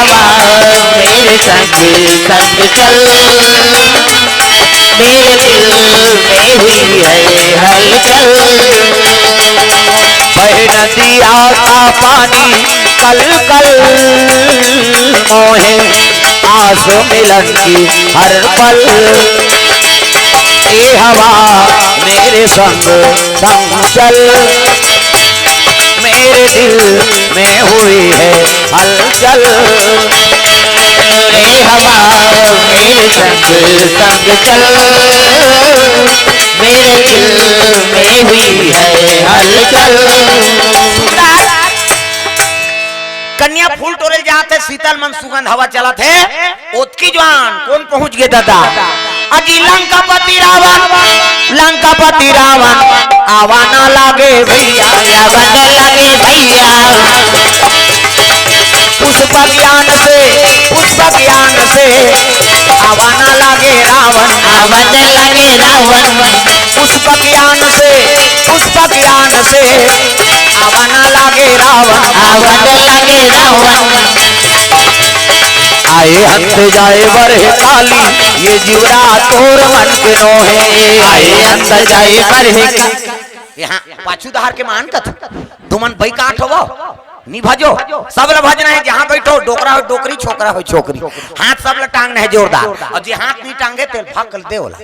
हवा मेरे संग संग चल, मेरे दिल में हुई है हलचल। बह नदिया का पानी कल कल, मोहे आस मिलन की हर पल। ये हवा मेरे संग संग चल, मेरे दिल में हुई है हलचल। ये हवा मेरे संग संग चल, मेरे दिल में हुई है हलचल। कन्या फूल तोड़े जाते शीतल मन सुगंध हवा चलत है। ओतकी जवान कौन पहुंच गए दादा? अजी लंकापति रावण, लंकापति रावण आवाना लागे भैया, आवाना लागे भैया। पुष्प ज्ञान से, पुष्प ज्ञान से आवाना लागे रावण, आवाना लागे रावण। पुष्प ज्ञान से, पुष्प ज्ञान से आवाना लागे रावण, आवाना लागे रावण। आए हंस जाए बरहे काली, ये जीवरा तोर मन के नोहे। आए हंस जाए बरहे यहाँ पाछूदार के मान कथ तुमन भाई काट हो नी भजो सब ल भजना है। जहाँ बैठो डोकरा हो डोकरी, छोकरा हो छोकरी, हाथ सब ल टांगना है जोरदार। और जी हाथ नहीं टांगे तेल भाग कर दे होला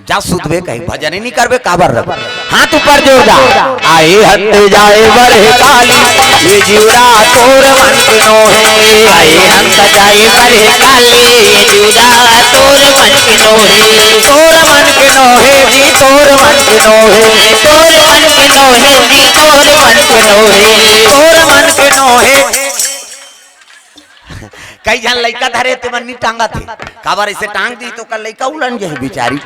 जा सुधबे कहीं भजन ही नहीं करबे काबर रब हाथ ऊपर जोरदार। आए हंस जाए बरहे काली, ये जीवरा तोर मन के नोहे। आए हंस जाए बरहे काली, ये जीवरा तोर मन के नोहे। तोर मन के नोहे जी, तोर मन के नोहे। तोर मन के नोहे जी, तोर मन के नोहे। तोर मन के नोहे। कई जन लड़का धरे तुमन नहीं टांगा थे काबर ऐसे टांग दी तो कल लड़का उलन जही बेचारी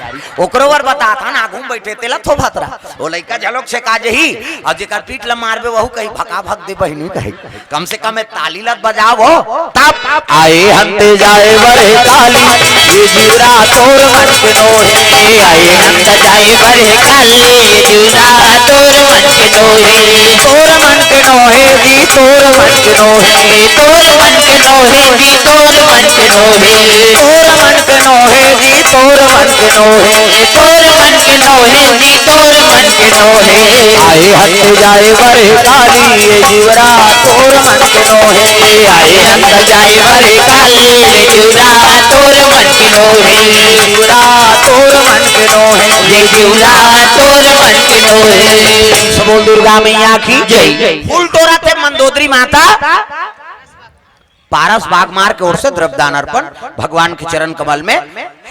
ओकरो वर बता था ना घूम बैठे तेला थो भातरा वो लड़का झलोक से का जही और जेकर पीठ ल मारबे वहू कहीं भका भक दे बहिनी कहीं कम से कम ताली लत बजाओ तब आए हंते जाए बरहे काली, ये जीवरा तोर मन के नोहे। आए हंस जाए बरहे काली, ये जीवरा तोर मन के नोहे। तोर मन के नोहे जी, तोर मन के नोहे। तोर मन के नोहे जी, तोर मन के नोहे। तोर मन के नोहे जी, तोर मन के नोहे। तोर मन के नोहे जी, तोर मन के नोहे। आए हंते जाए बरहे काली, ये जीवरा तोर मन के नोहे। आए हंस जाए बरहे काली, ये जीवरा तोर मन के नोहे। जीवरा तोर मन के नोहे। ये जीवरा तोर मन के नोहे। बोल दुर्गा मैया की जय। फूल तोरा थे मंदोदरी माता पारस बागमार के ओर से द्रव्यदान अर्पण भगवान के चरण कमल में।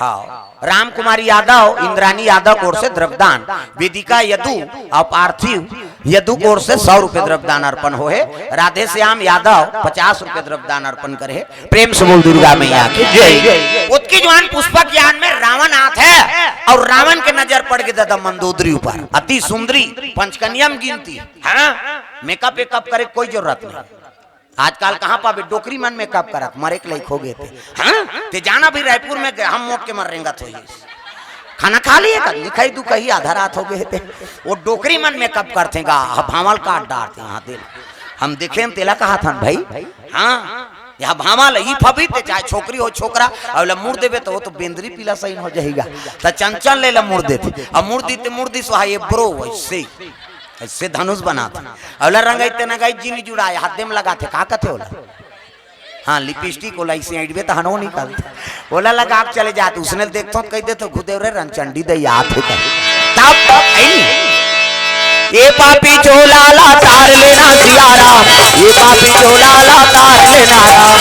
हाँ राम कुमारी यादव इंद्रानी यादव की ओर से द्रव्यदान, वेदिका यदु और पार्थिव यदु की ओर से 100 रुपए द्रव्यदान अर्पण हो है। राधे श्याम यादव 50 रुपए द्रव्यदान अर्पण करे। प्रेम से बोल दुर्गा मैया की जय। उसकी जवान पुष्पक ज्ञान में रावण आत है और रावण के नजर पड़ गई दादा मंदोदरी ऊपर अति सुंदरी पंचकन्या में गिनती। हाँ मेकअप वेकअप करे कोई जरूरत नहीं। आजकल कहाँ पावे डोकरी मन में कब करत मरे के लायक हो गए थे। हाँ ते जाना भी रायपुर में हम मोट के मर रेंगा थो खाना खा लिए का लिखाई तू कहीं आधा रात हो गए थे वो डोकरी मन में कब करते भावल काट डालते यहाँ दिल हम देखे हम तेला कहा था भाई। हाँ यहाँ भावल ही फबी ते चाहे छोकरी हो छोकरा और मुड़ देवे तो वो तो बेंदरी पीला सही हो जाएगा तो चंचल ले ला मुड़ देते और मुड़ दी सुहा ये ब्रो वैसे ऐसे धनुष बनाते अवला रंगाइते नगाई जीनी जुड़ाए हाथ में लगाते का कथे होला। हाँ लिपस्टिक होला इसे ऐडबे तो हनो निकालते ओला लगा आप चले जाते उसने देखते तो कह दे तो घुदेव रे रंचंडी दे याद होता तब ये पापी चोला ला तार लेना सियाराम, ये पापी चोला ला तार लेना राम,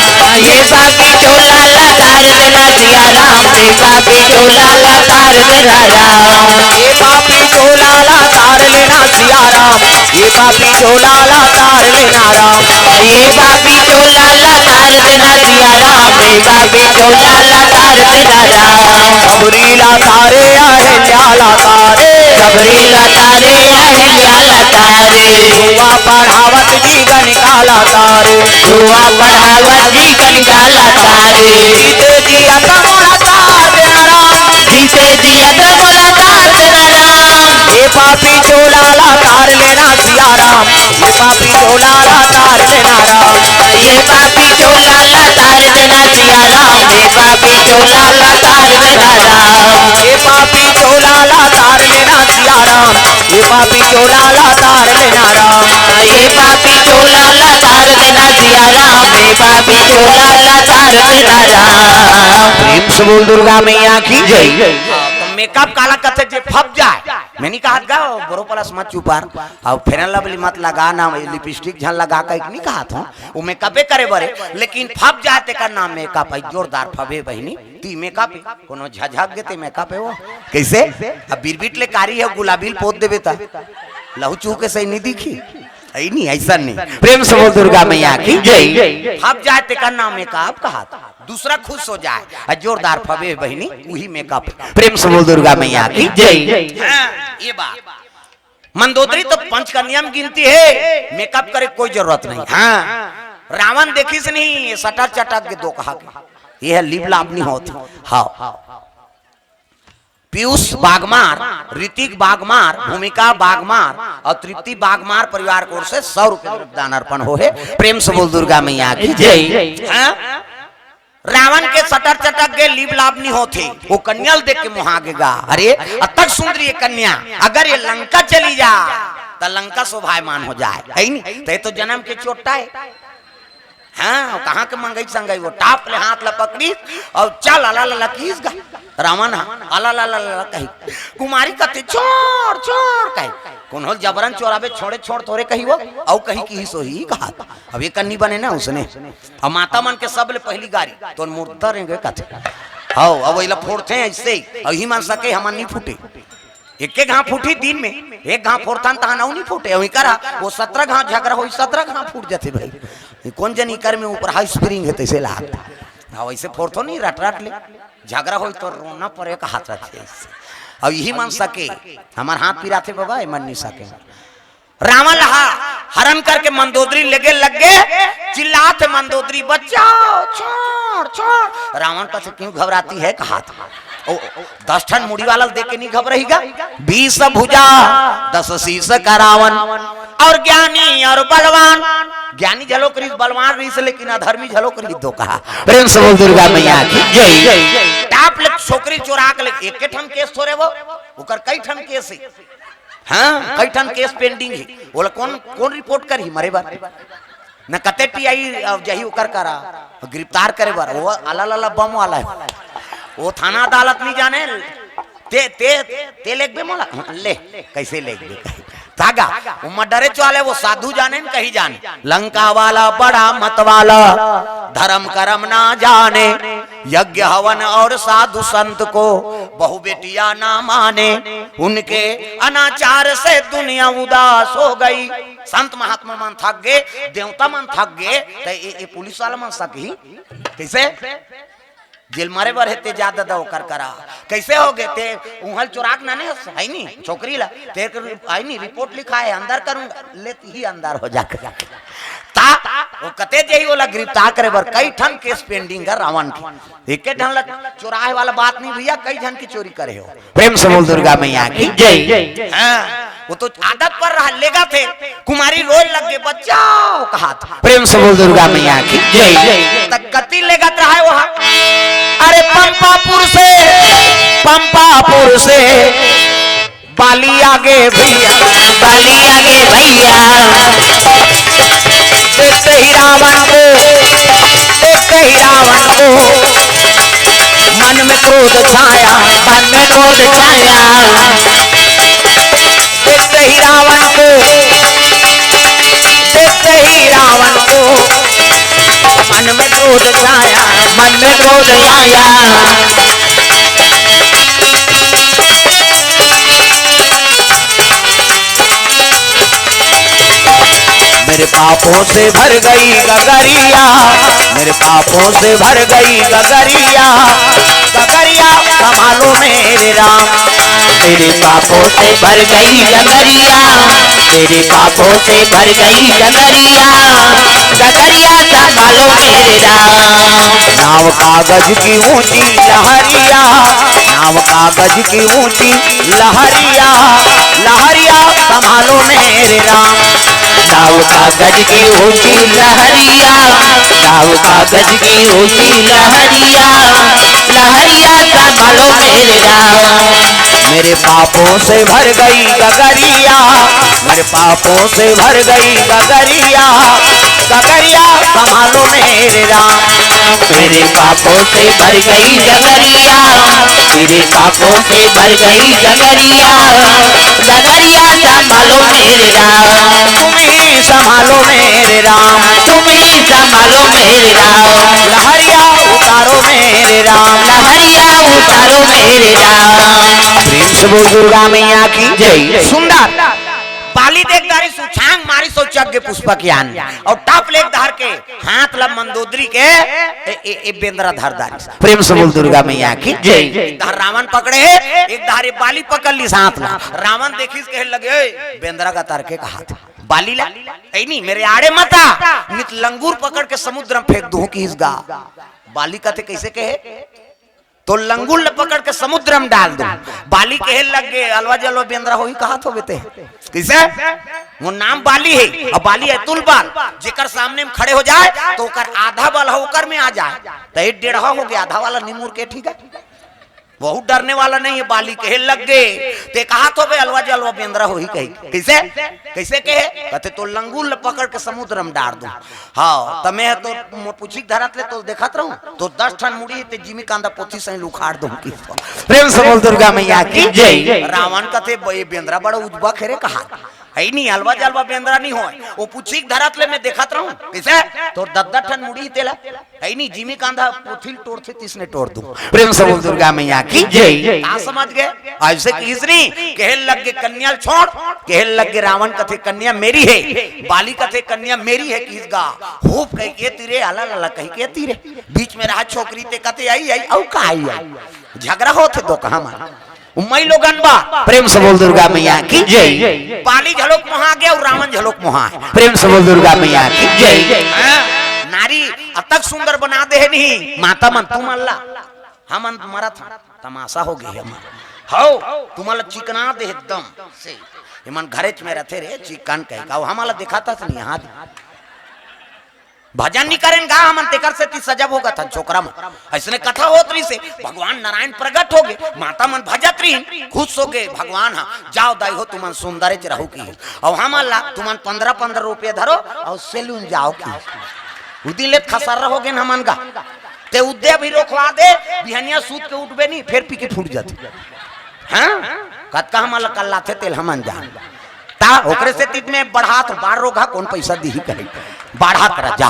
ये पापी चोला ला तार लेना सियाराम। ये पापी चोला ला तार लेना राम। ये पापी चोला ला तार लेना सियाराम, ये पापी चोला ला तार लेना राम। ये पापी चोला ला तार लेना सियाराम। ये पापी चोला ला तार लेना राम। सबरी ला तारे अहिल्या ला तारे, सबरी ला तारे अहिल्या ला तारे। जुआ पढ़ावत जीवन काला तारे, जुआ पढ़ावत जीवन काला तारे। जीते जिया तमोरा तार देना राम, जीते जिया तमोरा तार देना राम। ये पापी चोला ला तार लेना सियाराम, ये पापी चोला ला तार लेना राम। ये पापी चोला ला तार ये पापी चोला ला तार लेना राम, ये पापी चोला ला तार देना सिया राम, ये पापी चोला ला तार देना राम। प्रेम से बोल दुर्गा मैया की जय। मेकअप काला कथे जे फप जाए, मैंने कहा गाओ बरो प्लस मत चुपार और फेरन लवली मत लगा ना, लिपस्टिक झन लगा के नहीं कहा था वो मेकअपे करे बरे, लेकिन फप जाए ते का नाम मेकअप है, जोरदार फबे बहनी ती मेकअप कोनो झझक गेते मेकअप है वो कैसे अब बिरबिट ले कारी है गुलाबील पोत देबे ता लहू चू के सही नहीं दिखी ऐ नहीं ऐसा नहीं। प्रेम से बोल दुर्गा मैया की जय। फप जाए ते का नाम मेकअप कहा था, दूसरा खुश हो जाए जोरदार फबे बहनी वही मेकअप। प्रेम से बोल दुर्गा मैया की जय। ये बात मंदोदरी तो पंचकन्या में गिनती है, मेकअप करे कोई जरूरत नहीं। हाँ रावण देखी से नहीं सटक चटक के दो कहा ये है लिप लाभ नहीं होती। हाँ पीयूष बागमार, ऋतिक बागमार, भूमिका बागमार और तृप्ति बागमार परिवार को ओर से 100 रुपए दान अर्पण हो है। प्रेम से बोल दुर्गा मैया की जय। रावण के सटर चटक के लिप लाभ नहीं होते, वो कन्या देख के मुहागेगा, अरे अतक सुंदर ये कन्या अगर ये लंका चली जा तो लंका शोभायमान हो जाए है नहीं तो जन्म के चोटा है। हाँ कहाँ के मंगई संगई वो टाप ले हाथ ला पकड़ी और चल अला ला कीस गा रावण अला ला ला कही कुमारी कते छोड़ छोड़ कही कौन हो जबरन चोराबे छोड़े छोड़ तोरे कही वो और कही की सो ही कहा अब ये कन्नी बने ना उसने और माता मन के सब ले पहली गाड़ी तो मुर्दा रहेंगे कथे हाँ अब वही फोड़ते हैं ऐसे और ही मान सके हम नहीं फूटे एक घाव फूटी दिन में एक घाव फोड़ता तहा नहीं फूटे वही करा वो 17 घाव झगड़ा हो 17 घाव फूट जाते भाई कौन जनी कर में ऊपर हाई स्प्रिंग है तैसे लाग वैसे फोड़तो नहीं रट रट ले झगड़ा हो तो रोना पड़े का हाथ रखे अब यही मान सके हमारे हाथ पिरा थे बाबा मन नहीं सके रावण लहा हरण करके मंदोदरी लगे लग गए चिल्लाते मंदोदरी बचाओ छोड़ छोड़ रावण का से क्यों घबराती है कहा था 10 टन मुड़ी वाला देख के नहीं घबराएगा 20 भुजा 10 शीश का रावण और ज्ञानी और बलवान ज्ञानी झलो करी बलवान रही से लेकिन अधर्मी झलो करी दो कहा। प्रेम से बोल दुर्गा मैया की जय। टाप ले छोकरी चोरा के ले एक ठन केस थोड़े वो ओकर कई ठन केस है। हाँ कई ठन केस पेंडिंग है बोला कौन कौन रिपोर्ट करी मरे बार न कते टीआई जही ओकर करा गिरफ्तार करे बार वो अला बम वाला है वो थाना अदालत नहीं जाने ते लेख बे मोला ले कैसे लेख बे धागा वो मर्डरे चले वो साधु जाने न कहीं जाने लंका वाला बड़ा मत वाला धर्म कर्म ना जाने यज्ञ हवन और साधु संत को बहु बेटिया ना माने उनके अनाचार से दुनिया उदास हो गई संत महात्मा मन थक गए देवता मन थक गए तो पुलिस वाला मन सकी कैसे जेल मारे बर हेते ज्यादा दो कर करा कैसे हो गए ते उहल चोराक ना नहीं है नहीं छोकरी ला ते आई नहीं रिपोर्ट लिखा है अंदर करूंगा लेती ही अंदर हो जाकर ता वो कते जही वाला गिरफ्तार करे बर कई ठन केस पेंडिंग है रावण की एक ढंग ला चोराए वाला बात नहीं भैया कई जन की चोरी करे हो। प्रेम से बोल दुर्गा मैया की जय। हां वो तो आदत पर रहा लेगा थे कुमारी रोज लग गए बचाओ कहा था। प्रेम से बोल दुर्गा मैया की जय। तक कति लेगा रहा वहां अरे पंपापुर से बाली आगे भैया देखते ही रावण को मन में क्रोध छाया देखते ही रावण को मन में क्रोध छाया मेरे पापों से भर गई गगरिया संभालो मेरे राम मेरे पापों से भर गई गगरिया संभालो मेरे राम। नाव कागज की ऊंची लहरिया संभालो मेरे राम नाव कागज की ऊंची लहरिया संभालो मेरे राम मेरे पापों से भर गई गगरिया, मेरे पापों से भर गई गगरिया, गगरिया संभालो मेरे राम। मेरे पापों से भर गई गगरिया, मेरे पापों से भर गई गगरिया, गगरिया संभालो मेरे राम। तुम ही संभालो मेरे राम, तुम ही संभालो मेरे राम। लहरिया उतारो मेरे राम, लहरिया उतारो मेरे राम। प्रेम से बोल दुर्गा मैया की जय। सुंदर बाली देख दारी सुछांग मारी सोचज्ञ पुष्पक यान और टाप लेख धार के हाथ लब मंदोदरी के ए बेंद्रा धार दारी। प्रेम से बोल दुर्गा मैया की जय। धार रावण पकड़े है, एक धारे बाली पकड़ ली साथ ला। रावण देखी कहे लगे बेंद्रा का तार के कहा था बाली ला ऐ नहीं मेरे आड़े मता नित लंगूर पकड़ के समुद्र में फेंक दूं की इसगा। बाली कहते कैसे कहे तो लंगूर पकड़ के समुद्र में डाल दूं। बाली कहे लग गए अलवा जलवा बेंद्रा हो ही कहा तो बेटे कैसे वो नाम बाली है और बाली है तुलबाल जेकर सामने में खड़े हो जाए तो ओकर आधा बल होकर में आ जाए तो 1.5 हो गया आधा वाला निमुर के ठीक है बहुत डरने वाला नहीं है। बाली कहे लग गए ते कहा तो बे अलवा जलवा बेंद्रा हो ही कही कैसे कैसे कहे कहते तो लंगूर पकड़ के समुद्र में डाल दूं। हाँ तमे तो पूछी धरत ले तो देखत रहूं तो 10 ठन मुड़ी ते जिमी कांदा पोथी से उखाड़ दूं की। प्रेम से बोल दुर्गा मैया की जय। रावण कहते बेंद्रा बड़ा उजबा खेरे कहा है नहीं अलवा जलवा बेंद्रा नहीं हो वो पूछी धरत ले मैं देखत रहूं कैसे तो 10 ठन मुड़ी तेला है नहीं जिमी कांदा पोथी तोड़ थे तिसने तोड़ दूं। प्रेम से बोल दुर्गा मैया की जय। आ समझ गए ऐसे किसनी कहे लग के कन्या छोड़ कहे लग के रावण कथे कन्या मेरी है, बाली कथे कन्या मेरी है किसगा होप कह के तीरे आला लाला कह के तीरे बीच में रहा छोकरी ते कथे आई आई औ का आई झगड़ा होते दो कहां मार उम्मई लोगन बा। प्रेम से बोल दुर्गा मैया की जय। बाली झलोक मोहा गया और रावण झलोक मोहा। प्रेम से बोल दुर्गा मैया की जय। नारी अतक सुंदर बना दे नहीं माता मन तुम अल्लाह हम मरा था तमाशा हो गई हम हो तुम्हारा चिकना दे एकदम से मन घरे में रहते रे चिकन कह हमारा दिखाता था नहीं हाथ भजन नहीं करें गा हम तेकर से ती सजब होगा था छोकरा में ऐसने कथा होत रही से भगवान नारायण प्रकट हो गए माता मन भजत रही खुश हो गए भगवान हाँ जाओ दाई हो तुमन सुंदर रहू की और हम अल्लाह तुमन 15 रुपये धरो और सेलून जाओ की उदी ले खसर रहोगे न हमन का ते उद्या भी रोकवा दे बिहनिया सूत के उठबे नहीं फिर पी के फूट जाती हां कत का हम कल लाथे तेल हमन जान ता ओकरे से तीत में बढ़ात बार रोगा कौन पैसा दी ही करे बढ़ा कर जा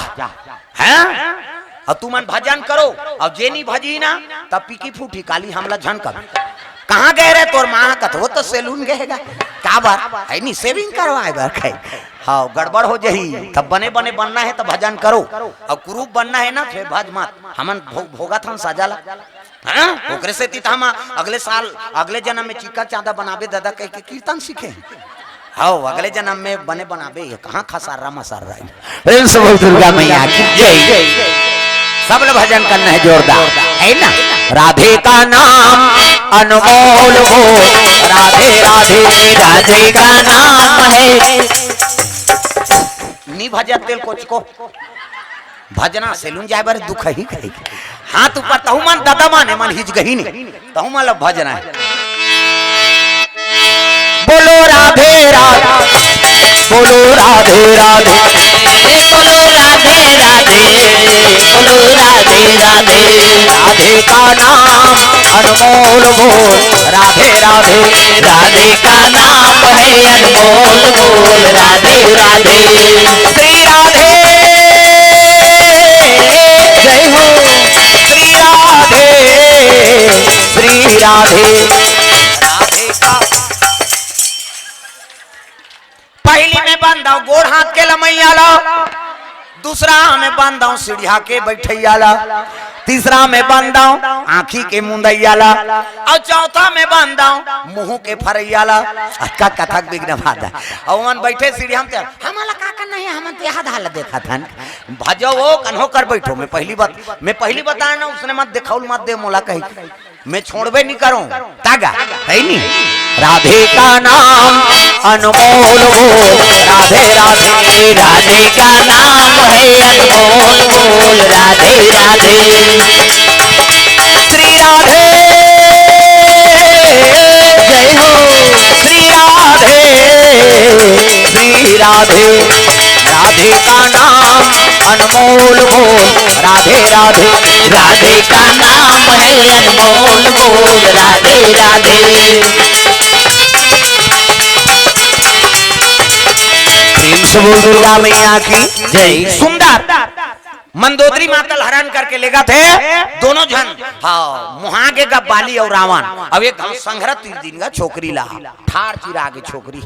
हैं और तुमन भजन करो और जेनी भजी ना तब पीकी फूटी काली हमला झनका कहां गए रे तोर मां का तो तो सैलून गएगा का बात है नहीं सेविंग करवाए बार खाई हाँ गड़बड़ हो जही तब बने बने बनना है तो भजन करो और कुरूप बनना है ना फिर भज मत हमन भोगा था सजाला हां ओकरे से तीत हम अगले साल अगले जन्म में चिक्का चांदा बनाबे दादा कह के कीर्तन सीखे हाँ अगले जन्म में बने बनाबे कहाँ खसारा मसारा प्रेम से बोल दुर्गा मैया की जय। सब लोग भजन करना है जोरदार है ना। राधे का नाम अनमोल हो राधे राधे राधे का नाम है नी भजन तेल कोच को भजना सेलून जाए बारे दुख ही कहे हाथ ऊपर तहु मन दादा माने मन हिज गही नहीं तहु मन भजना है। बोलो राधे राधे बोलो राधे राधे बोलो राधे राधे बोलो राधे राधे राधे का नाम अनमोल बोल राधे राधे राधे का नाम है अनमोल बोल राधे राधे श्री राधे जय हो श्री राधे श्री राधे राधे का पहली में बांधा गोड़ हाथ के लमैया ला दूसरा में बांधा सीढ़िया के बैठैया ला तीसरा में बांधा आँखी के मुंदैया ला और चौथा में बांधा मुंह के फरैया ला का कथक बिघ्न बाधा और मन बैठे सीढ़िया में हमारा का करना है हम तो यह हाल देखा था भजो वो कन्हो कर बैठो मैं पहली बताया ना उसने मत दिखाउल मत दे मोला कही मैं छोड़बे नहीं करूं तागा है नहीं। राधे का नाम अनमोल बोल राधे राधे राधे का नाम है अनमोल बोल राधे राधे श्री राधे हो श्री राधे राधे का नाम अनमोल बोल राधे राधे राधे का नाम है अनमोल बोल राधे राधे। प्रेम से बोल दुर्गा मैया की जय। सुंदर मंदोदरी मातल हरण करके लेगा थे दोनों जन। हाँ मुहागे का बाली और रावण। अब एक संघरा 3 दिन का छोकरी ला ठार चिरा के छोकरी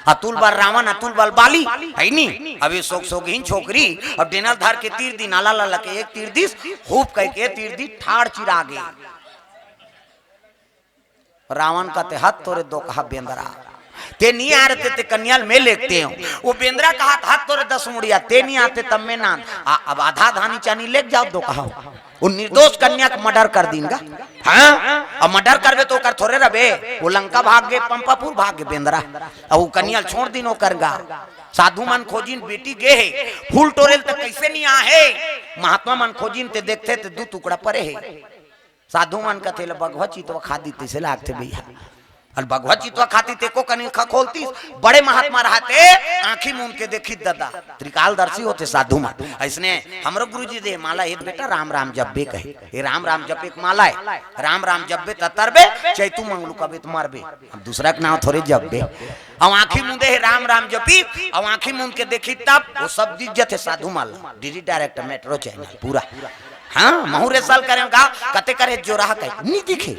अतुल बल रावण अतुल बल बाली है नी। अब ये सोखीन छोकरी अब डेनल धार के 3 दिन आला ला के एक तीर दिस खूब कह के 3 दिन ठार चिरा गे। रावण का ते हाथ तोरे दो कहा बेंदरा ते नहीं आ रहे ते कन्याल में लेते हो। वो बेंद्रा का हाथ तोरे 10 मुड़िया ते नहीं आते तब में ना अब आधा धानी चानी ले जाओ दो कहा वो निर्दोष कन्या का मर्डर कर देंगे। हाँ अब मर्डर करबे तो कर थोड़े रबे वो लंका भाग गए पंपापुर भाग गए बेंद्रा अब वो कन्याल छोड़ दिनो करगा। साधु मन खोजिन बेटी गे है फूल टोरेल तक कैसे नहीं आ है महात्मा मन खोजिन ते देखते ते 2 टुकड़ा परे है। साधु मन कथे बगवा चितवा खा दी से लागते भैया और भगवत चितवा खाती ते को कनी खोलती बड़े महात्मा रहते आंखी मूंद के देखी दादा त्रिकालदर्शी होते साधु मान। इसने हमरो गुरुजी दे माला एक बेटा राम राम जब्बे कहे ये राम राम जप एक माला है राम राम जब्बे ततरबे चैतु मंगलू कबे तुम्हारबे अब दूसरा के नाम थोड़े जब्बे अब आंखी मूंदे है राम राम जपी अब आंखी मूंद के देखी तब वो सब इज्जत है साधु माला डीडी डायरेक्टर मेट्रो चैनल पूरा। हाँ महुरे साल करेगा कते करे जो रहा कहे नहीं दिखे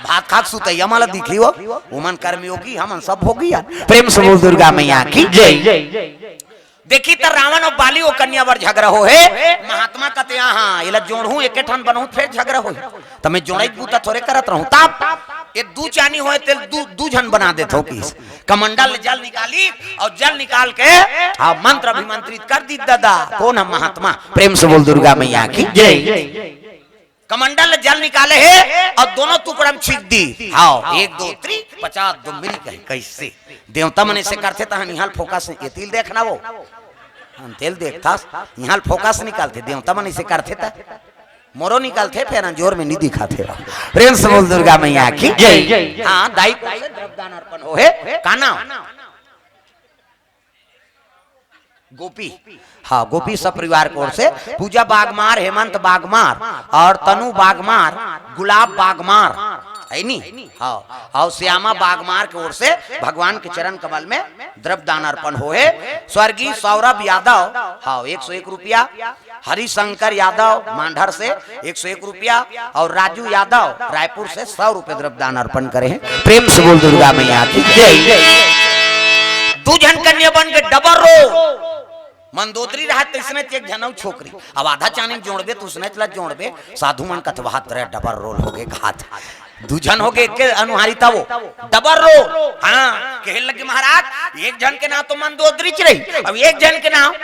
भात खाक सुतैया माला दिखी हो उमन कर्मी होगी हमन सब हो गया। प्रेम से बोल दुर्गा मैया की जय। देखी तो रावण और बाली वो कन्या बर झगड़ा हो है महात्मा कहते हाँ ये जोड़ू एक ठन बनू फिर झगड़ा हो तो मैं जोड़ई बूता थोड़े करत रहूं तब ये 2 चानी होए तेल 2 जन बना देते हो किस कमंडल जल निकाली और जल निकाल के हाँ मंत्र अभिमंत्रित कर दी दादा कौन हम महात्मा। प्रेम से बोल दुर्गा मैया की जय। कमंडल जल निकाले है और दोनों टुकड़ा में छीक दी हाँ 1 2 3 50 2 मिल गए कैसे देवता मन ऐसे करते तो निहाल फोकस ये तिल देखना वो तेल देखता निहाल फोकस निकालते देवता मन ऐसे करते था मोरो निकालते फिर जोर में नहीं दिखाते। प्रेम से बोल दुर्गा मैया की जय। हाँ दाई द्रव्यदान अर्पण हो है काना गोपी हाँ गोपी सब परिवार की ओर से पूजा बागमार हेमंत बागमार और तनु बागमार गुलाब बागमार है नी। हाँ और श्यामा बागमार की ओर से भगवान के चरण कमल में द्रव्य दान अर्पण हो है। स्वर्गीय सौरभ यादव हाँ 101 रुपया हरिशंकर यादव मांडर से 101 रुपया और राजू यादव रायपुर से 100 रुपए द्रव्य दान अर्पण करे हैं। प्रेम से बोल दुर्गा मैया की जय। 2 जन कन्या बन के डबल रो मंदोदरी रहा तो इसने एक जनऊ छोकरी अब आधा चानी जोड़बे तो उसने चला जोड़बे साधु मन का डबल रोल हो गए घात 2 जन हो गए के अनुहारिता वो डबल रोल। हाँ कहे लगे महाराज एक जन के नाम तो मंदोदरी च रही अब एक जन के नाम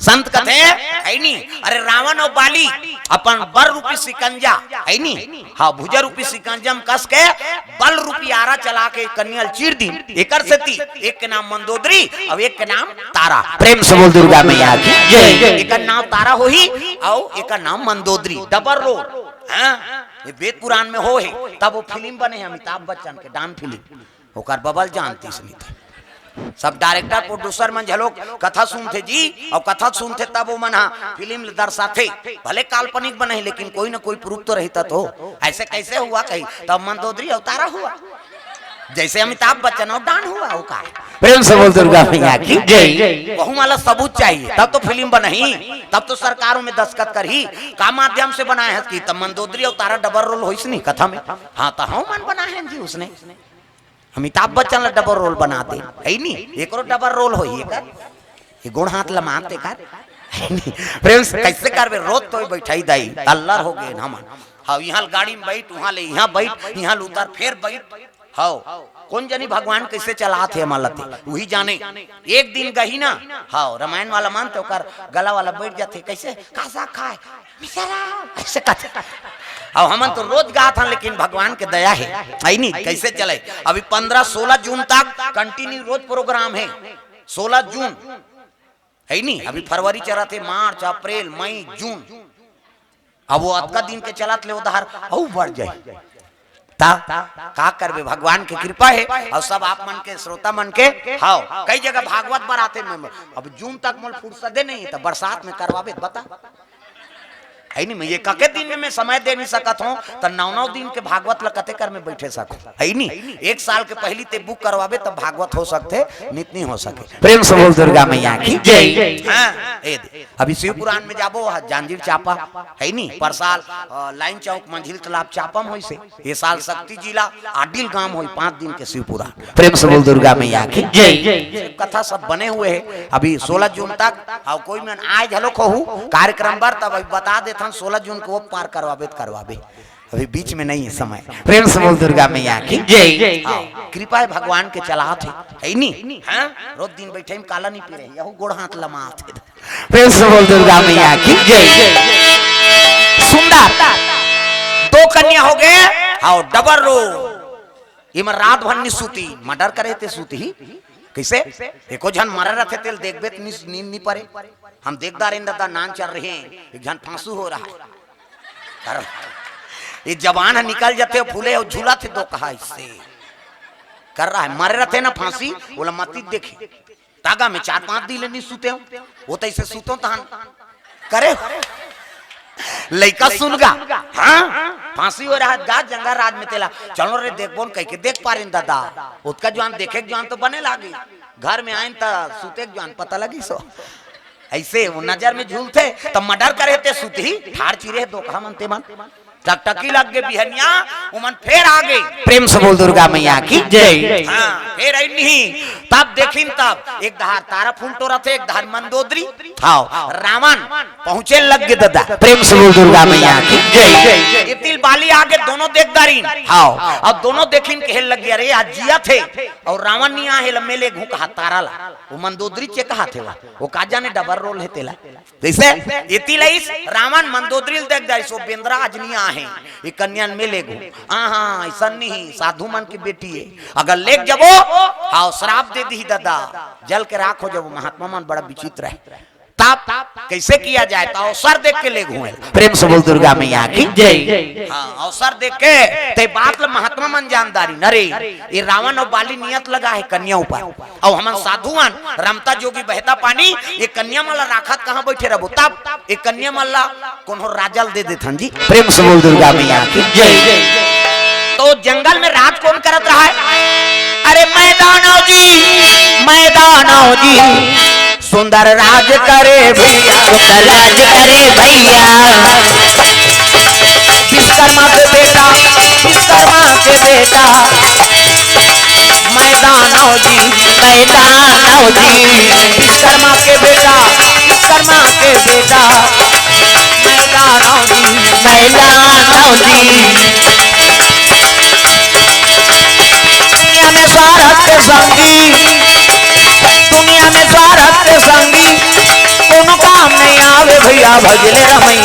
संत कथे है नी। अरे रावण और बाली अपन बर रूपी सिकंजा है नी हाँ भुजा रूपी सिकंजा में कस के बल रूपी आरा चला के कन्या चीर दी एकर से थी एक के नाम मंदोदरी और एक के नाम तारा। प्रेम से बोल दुर्गा मैया की जय। एक नाम तारा हो ही और एक नाम मंदोदरी डबल रोल। हाँ ये वेद पुराण में हो है तब वो फिल्म बने अमिताभ बच्चन के डांस फिल्म होकर बबल जानती सुनी थे सब डायरेक्टर प्रोड्यूसर मन झलोक कथा सुनते जी और कथा सुनते तब वो मन फिल्म दर्शाते भले काल्पनिक बने लेकिन कोई ना कोई प्रूफ तो रहता तो ऐसे कैसे हुआ कहीं तब मंदोदरी अवतारा हुआ जैसे अमिताभ बच्चन और डान हुआ हो का। प्रेम से बोल दुर्गा मैया की जय। बहु वाला सबूत चाहिए तब तो फिल्म बनी तब तो सरकारों में दस्तखत कर ही का माध्यम से बनाए है कि तब मंदोदरी अवतारा डबल रोल हो नहीं कथा में। हाँ तो हम मन बनाए हैं जी उसने अमिताभ बच्चन ला डबल रोल बना दे है नी एक डबल रोल हो ये गुण हाथ लमाते कर प्रेम से कैसे करबे रोज तो बैठाई दाई अल्लाह हो गए हम हाँ यहाँ गाड़ी में बैठ वहाँ ले यहाँ बैठ यहाँ उतार फिर बैठ हाँ कौन जानी भगवान कैसे चलाते मालते वही जाने। एक दिन गही ना हाँ रामायण वाला मानते गला वाला बैठ जाते कैसे कासा खाए ऐसे अब हम तो रोज गा था लेकिन भगवान के दया है नहीं कैसे चले। अभी 15-16 जून तक कंटिन्यू रोज प्रोग्राम है 16 जून है नहीं अभी फरवरी चला थे मार्च अप्रैल मई जून अब वो अतका दिन के चलात ले उधार बढ़ जाए का करबे, भगवान की कृपा है और सब आप मन के श्रोता मन के हाओ कई जगह भागवत बराते में अब जून तक मोल फुर्सत नहीं तो बरसात में करवाबे बता है नहीं। मैं ये कके दिन में समय दे नहीं सकत हूँ तो 9 दिन के भागवत ल कते कर में बैठे सकूं है नहीं। एक साल के पहली ते बुक करवाबे तब भागवत हो सकते नित नहीं हो सके। प्रेम से बोल दुर्गा मैया की जय। हाँ अभी शिव पुराण में जाबो जांजीर चापा है नहीं, पर साल लाइन चौक मंझिल तालाब चापा में से ये साल शक्ति जिला आडिल गांव हो 5 दिन के शिव पुराण। प्रेम से बोल दुर्गा मैया की जय। कथा सब बने हुए है अभी 16 जून तक और कोई में आज हलो कहूँ कार्यक्रम बर तब बता देता 16 जून को पार करवाबे अभी बीच में नहीं है समय। प्रेम से बोल दुर्गा मैया की जय। कृपा है भगवान के चलाते है नहीं। हाँ रोज दिन बैठे में काला नहीं पी रहे यहू गोड़ हाथ लमाते। प्रेम से बोल दुर्गा मैया की जय। सुंदर 2 कन्या हो गए हाँ डबल रो इमर रात भर नहीं सूती मर्डर करे थे सूती ही कैसे एको जन मर रहे थे तेल देखबे नींद नहीं पड़े। हम देखदार इंदा नान चल रहे हैं एक जन फांसू हो रहा है ये जवान निकल जाते फूले और झूला थे 2 कहा इससे कर रहा है मर रहे थे ना फांसी बोला मती देखी तागा में 4-5 दिन नहीं सूते हूँ वो तो इसे सूतो तहन करे लड़का सुनगा हाँ फांसी हो रहा है गा जंगा राज में तेला चलो रे देखबो कह के देख पा रहे दादा उसका जवान देखे जवान तो बने लागी घर में आए तो सूते जवान पता लगी सो ऐसे वो नजर में झूलते तब मर्डर करे थे सूती ठार चिरे 2 कहा मनते मन टकटकी लग गए बिहनिया उमन फिर आ गए। प्रेम से बोल दुर्गा मैया की जय। हाँ फिर आई नहीं तब देखिन तब एक धार तारा फूल टोरा थे एक धार मंदोदरी हाँ रावण पहुंचे लग गए दादा। प्रेम से बोल दुर्गा मैया की जय। इतिल बाली आगे दोनों देखदारीन हाँ अब दोनों देखिन के लग गया अरे आज जिया थे और रावण नहीं आए लम्बे घू कहा तारा ला वो मंदोदरी चे कहा थे वो काजा ने डबल रोल है तेला जैसे इतिल रावण मंदोदरी देखदारी सो बेंद्रा आज नहीं है ये कन्यान में ले गो हाँ ऐसा नहीं साधु मन की बेटी है अगर लेक जबो हाँ श्राप दे दी दादा जल के राख हो जब महात्मा मन बड़ा विचित्र है तब कैसे किया जाए तो अवसर देख के ले घूमे। प्रेम से बोल दुर्गा मैया की जय। हाँ अवसर देख के ते बात महात्मा मन जानदारी नरे ये रावण और बाली नियत लगा है कन्या ऊपर और हम साधुवन रमता जोगी बहता पानी ये कन्या मल्ला राखत कहाँ बैठे रहो तब ये कन्या मल्ला कौन राजल दे देथन जी। प्रेम से बोल दुर्गा मैया की जय। तो जंगल में रात कौन करत रहा है अरे मैदानों जी सुंदर राज करे भैया सुंदर राज करे भैया विश्वकर्मा के बेटा मैदानों जी विश्वकर्मा के बेटा मैदानों जी दुनिया में स्वार्थ के संगी कोनो काम नहीं आवे भैया भजले रमैया।